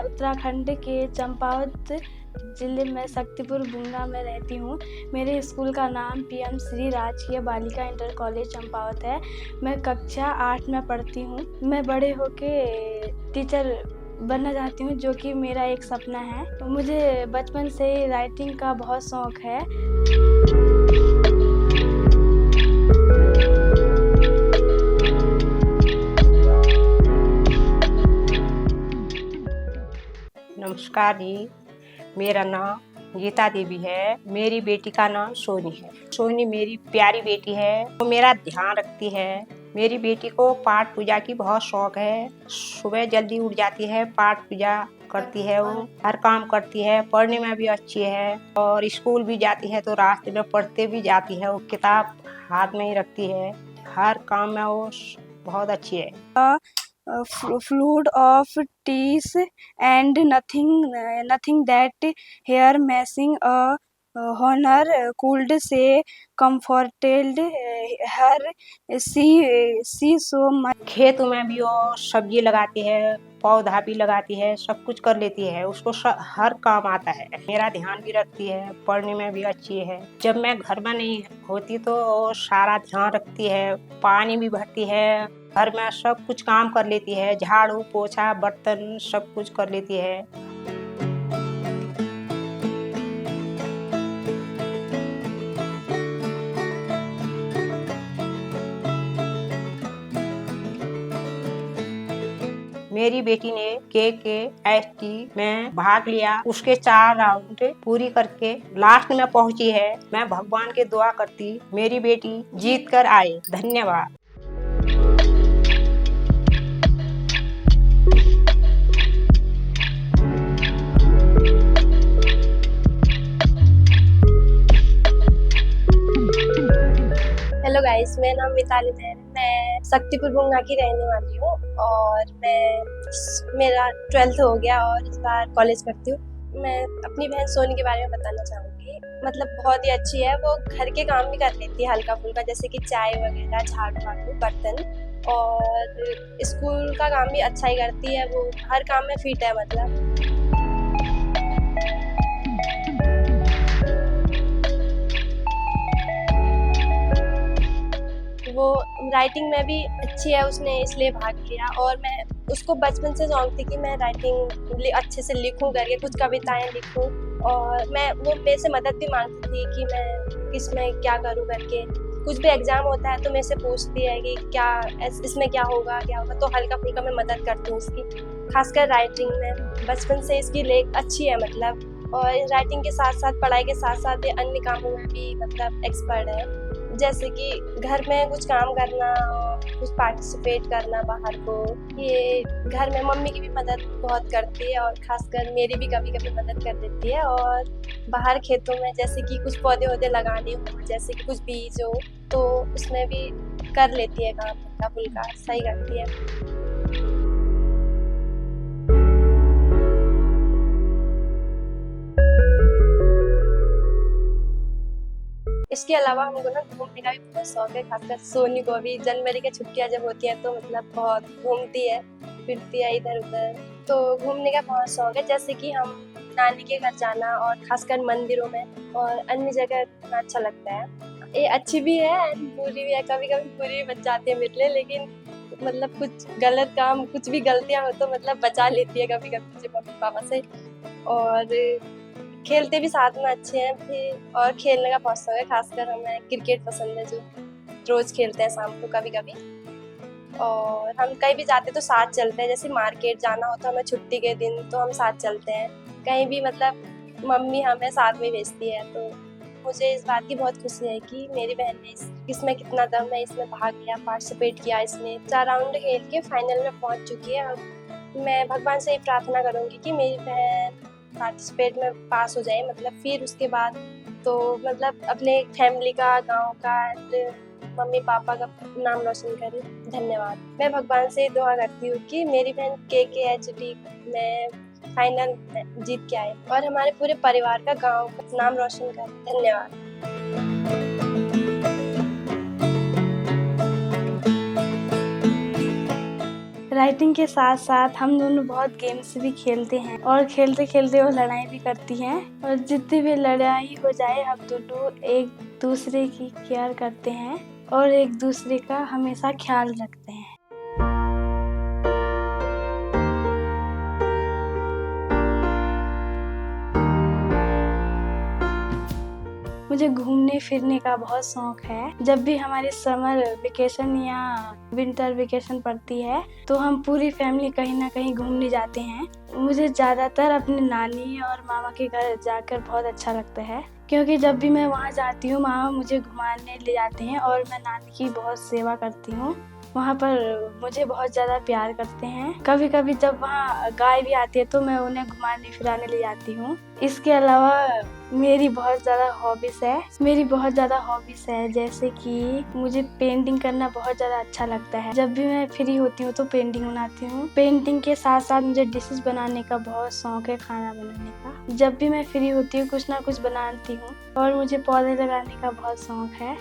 उत्तराखंड के चंपावत जिले में शक्तिपुर बुंगा में रहती हूँ। मेरे स्कूल का नाम पीएम श्री राजकीय बालिका इंटर कॉलेज चंपावत है। मैं कक्षा 8 में पढ़ती हूँ। मैं बड़े होके टीचर बनना चाहती हूँ, जो कि मेरा एक सपना है। मुझे बचपन से ही राइटिंग का बहुत शौक है। नमस्कार जी, मेरा नाम गीता देवी है। मेरी बेटी का नाम सोनी है। सोनी मेरी प्यारी बेटी है, वो मेरा ध्यान रखती है। मेरी बेटी को पाठ पूजा की बहुत शौक है। सुबह जल्दी उठ जाती है, पाठ पूजा करती है, वो हर काम करती है। पढ़ने में भी अच्छी है और स्कूल भी जाती है तो रास्ते में पढ़ते भी जाती है। वो किताब हाथ में ही रखती है। हर काम में वो बहुत अच्छी है। Fluid of teas and nothing that hair messing a honor could say comforted her she so much. खेत में भी वो सब्जी लगाती है, पौधा भी लगाती है, सब कुछ कर लेती है। उसको हर काम आता है। मेरा ध्यान भी रखती है, पढ़ने में भी अच्छी है। जब मैं घर में नहीं होती तो वो सारा ध्यान रखती है, पानी भी भरती है, घर में सब कुछ काम कर लेती है, झाड़ू पोछा बर्तन सब कुछ कर लेती है। मेरी बेटी ने KKST में भाग लिया। उसके 4 राउंड पूरी करके लास्ट में पहुंची है। मैं भगवान के दुआ करती मेरी बेटी जीत कर आए। धन्यवाद। हेलो गाइस, मेरा नाम मिताली है। मैं शक्तिपुर बुंगा की रहने वाली हूँ और मेरा 12th हो गया और इस बार कॉलेज करती हूँ। मैं अपनी बहन सोनी के बारे में बताना चाहूँगी। मतलब बहुत ही अच्छी है। वो घर के काम भी कर लेती है हल्का फुल्का, जैसे कि चाय वगैरह, झाड़ू वाड़ू, बर्तन, और स्कूल का काम भी अच्छा ही करती है। वो हर काम में फिट है। मतलब वो राइटिंग में भी अच्छी है, उसने इसलिए भाग लिया। और मैं उसको बचपन से शौक थी कि मैं राइटिंग अच्छे से लिखूं, करके कुछ कविताएं लिखूं। और वो मेरे से मदद भी मांगती थी कि मैं इसमें क्या करूं करके। कुछ भी एग्जाम होता है तो मेरे से पूछती है कि क्या इसमें क्या होगा, तो हल्का फुल्का मैं मदद करती हूँ उसकी, खासकर राइटिंग में। बचपन से इसकी लेख अच्छी है मतलब। और राइटिंग के साथ साथ, पढ़ाई के साथ साथ ये अन्य कामों में भी मतलब एक्सपर्ट है, जैसे कि घर में कुछ काम करना, कुछ पार्टिसिपेट करना बाहर को। ये घर में मम्मी की भी मदद बहुत करती है और खासकर मेरी भी कभी कभी मदद कर देती है। और बाहर खेतों में जैसे कि कुछ पौधे वौधे लगाने हो, जैसे कि कुछ बीज हो, तो उसमें भी कर लेती है काम, हल्का फुल्का सही करती है। इसके अलावा हमको ना घूमने का भी बहुत शौक है। खासकर सोनी को भी जनवरी की छुट्टियां जब होती है तो मतलब बहुत घूमती है, फिरती है इधर उधर। तो घूमने का बहुत शौक है, जैसे कि हम नानी के घर जाना और खासकर मंदिरों में और अन्य जगह घूमना अच्छा लगता है। ये अच्छी भी है एंड बुरी भी है। कभी कभी बुरी भी बच जाती है मेरे लिए, लेकिन मतलब कुछ गलत काम, कुछ भी गलतियां हो तो मतलब बचा लेती है कभी कभी मुझे मम्मी पापा से। और खेलते भी साथ में अच्छे हैं फिर। और खेलने का बहुत शौक है, खासकर हमें क्रिकेट पसंद है, जो रोज खेलते हैं शाम को कभी कभी। और हम कहीं भी जाते तो साथ चलते हैं, जैसे मार्केट जाना हो तो हमें छुट्टी के दिन तो हम साथ चलते हैं। कहीं भी मतलब मम्मी हमें साथ में भेजती है। तो मुझे इस बात की बहुत खुशी है कि मेरी बहन ने इसमें कितना दम है, इसमें भाग लिया, पार्टिसिपेट किया। इसने 4 राउंड खेल के फाइनल में पहुंच चुकी है। और मैं भगवान से ये प्रार्थना करूंगी कि मेरी बहन पार्टिसिपेट में पास हो जाए, मतलब फिर उसके बाद तो मतलब अपने फैमिली का, गांव का एंड मम्मी पापा का नाम रोशन करे। धन्यवाद। मैं भगवान से दुआ करती हूँ कि मेरी बहन KKHD में फाइनल जीत के आए और हमारे पूरे परिवार का, गांव का नाम रोशन करे। धन्यवाद। राइटिंग के साथ साथ हम दोनों बहुत गेम्स भी खेलते हैं और खेलते खेलते वो लड़ाई भी करती हैं और जितनी भी लड़ाई हो जाए हम दोनों एक दूसरे की केयर करते हैं और एक दूसरे का हमेशा ख्याल रखते हैं। मुझे घूमने फिरने का बहुत शौक है। जब भी हमारी समर वेकेशन या विंटर वेकेशन पड़ती है तो हम पूरी फैमिली कहीं ना कहीं घूमने जाते हैं। मुझे ज़्यादातर अपने नानी और मामा के घर जाकर बहुत अच्छा लगता है क्योंकि जब भी मैं वहाँ जाती हूँ मामा मुझे घुमाने ले जाते हैं और मैं नानी की बहुत सेवा करती हूँ। वहाँ पर मुझे बहुत ज़्यादा प्यार करते हैं। कभी कभी जब वहाँ गाय भी आती है तो मैं उन्हें घुमाने फिराने ले जाती हूँ। इसके अलावा मेरी बहुत ज़्यादा हॉबीज़ है जैसे कि मुझे पेंटिंग करना बहुत ज़्यादा अच्छा लगता है। जब भी मैं फ्री होती हूँ तो पेंटिंग बनाती हूँ। पेंटिंग के साथ साथ मुझे डिशेस बनाने का बहुत शौक है, खाना बनाने का। जब भी मैं फ्री होती हूँ कुछ ना कुछ बनाती हूँ और मुझे पौधे लगाने का बहुत शौक है।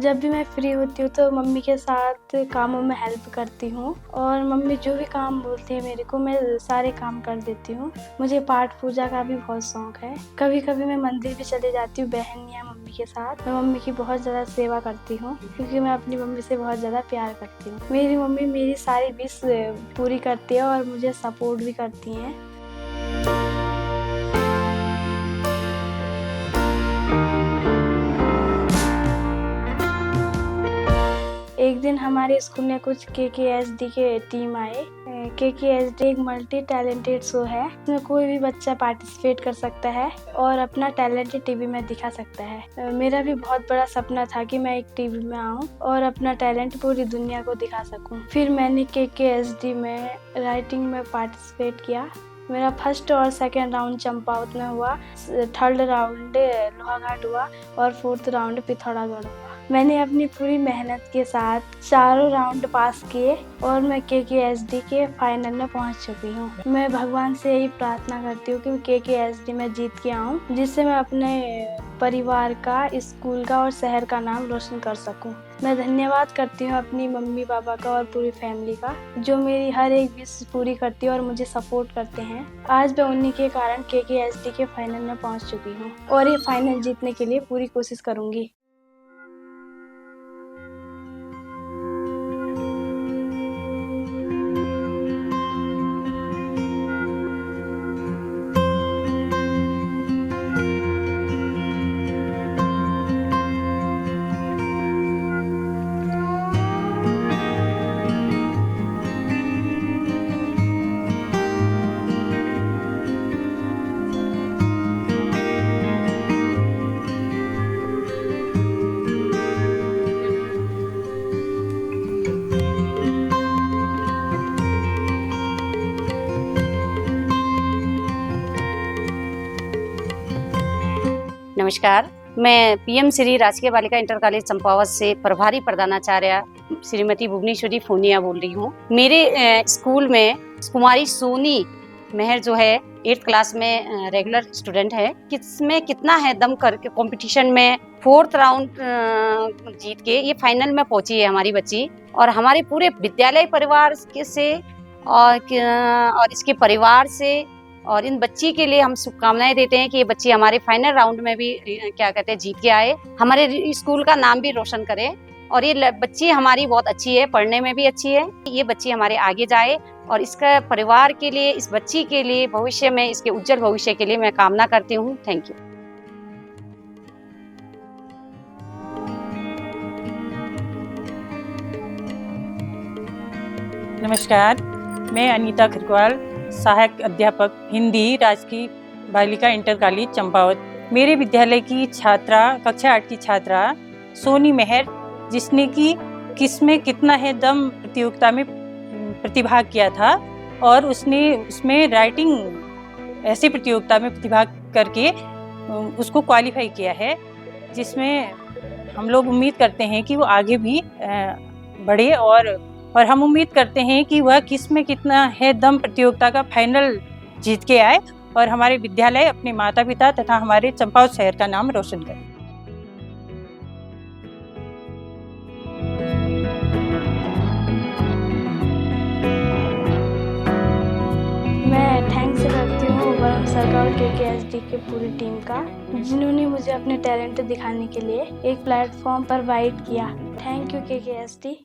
जब भी मैं फ्री होती हूँ तो मम्मी के साथ कामों में हेल्प करती हूँ और मम्मी जो भी काम बोलती है मेरे को मैं सारे काम कर देती हूँ। मुझे पाठ पूजा का भी बहुत शौक है। कभी कभी मैं मंदिर भी चले जाती हूँ बहन या मम्मी के साथ। मैं मम्मी की बहुत ज़्यादा सेवा करती हूँ क्योंकि मैं अपनी मम्मी से बहुत ज़्यादा प्यार करती हूँ। मेरी मम्मी मेरी सारी विश पूरी करती है और मुझे सपोर्ट भी करती हैं। एक दिन हमारे स्कूल में कुछ KKSD के टीम आए। KKSD एक मल्टी टैलेंटेड शो है। इसमें कोई भी बच्चा पार्टिसिपेट कर सकता है और अपना टैलेंट टीवी में दिखा सकता है। मेरा भी बहुत बड़ा सपना था कि मैं एक टीवी में आऊँ और अपना टैलेंट पूरी दुनिया को दिखा सकूँ। फिर मैंने KKSD में राइटिंग में पार्टिसिपेट किया। मेरा फर्स्ट और सेकंड राउंड चंपावत में हुआ, थर्ड राउंड लोहाघाट हुआ और फोर्थ राउंड पिथौरागढ़ हुआ। मैंने अपनी पूरी मेहनत के साथ चारों राउंड पास किए और मैं KKSD के फाइनल में पहुंच चुकी हूँ। मैं भगवान से यही प्रार्थना करती हूँ कि KKSD में जीत के आऊँ जिससे मैं अपने परिवार का, स्कूल का और शहर का नाम रोशन कर सकूँ। मैं धन्यवाद करती हूँ अपनी मम्मी पापा का और पूरी फैमिली का जो मेरी हर एक विश पूरी करती है और मुझे सपोर्ट करते हैं। आज मैं उन्हीं के कारण KKSD के फाइनल में पहुँच चुकी हूँ और ये फाइनल जीतने के लिए पूरी कोशिश करूँगी। नमस्कार, मैं PM श्री राजकीय बालिका इंटर कॉलेज चंपावत से प्रभारी प्रधानाचार्य श्रीमती भुवनेश्वरी फोनिया बोल रही हूँ। मेरे स्कूल में कुमारी सोनी मेहर जो है 8th क्लास में रेगुलर स्टूडेंट है। किसमें कितना है दम करके कंपटीशन में 4th राउंड जीत के ये फाइनल में पहुंची है हमारी बच्ची। और हमारे पूरे विद्यालय परिवार के से और इसके परिवार से और इन बच्ची के लिए हम शुभकामनाएं देते हैं कि ये बच्ची हमारे फाइनल राउंड में भी जीत के आए, हमारे स्कूल का नाम भी रोशन करे। और ये बच्ची हमारी बहुत अच्छी है, पढ़ने में भी अच्छी है। ये बच्ची हमारे आगे जाए और इसका परिवार के लिए, इस बच्ची के लिए भविष्य में, इसके उज्जवल भविष्य के लिए मैं कामना करती हूँ। Thank you. नमस्कार, मैं अनीता खरकवाल, सहायक अध्यापक हिंदी, राजकीय बालिका इंटर कॉलेज चंपावत। मेरे विद्यालय की छात्रा, कक्षा 8 की छात्रा सोनी मेहर, जिसने कि किसमें कितना है दम प्रतियोगिता में प्रतिभाग किया था और उसने उसमें राइटिंग ऐसे प्रतियोगिता में प्रतिभाग करके उसको क्वालिफाई किया है, जिसमें हम लोग उम्मीद करते हैं कि वो आगे भी बढ़े और हम उम्मीद करते हैं कि वह किस में कितना है दम प्रतियोगिता का फाइनल जीत के आए और हमारे विद्यालय अपने माता पिता तथा हमारे चंपावत शहर का नाम रोशन करे। मैं थैंक्स करती हूँ वरुण सर का और KKSD के पूरी टीम का, जिन्होंने मुझे अपने टैलेंट दिखाने के लिए एक प्लेटफॉर्म प्रोवाइड किया। Thank you KKSD।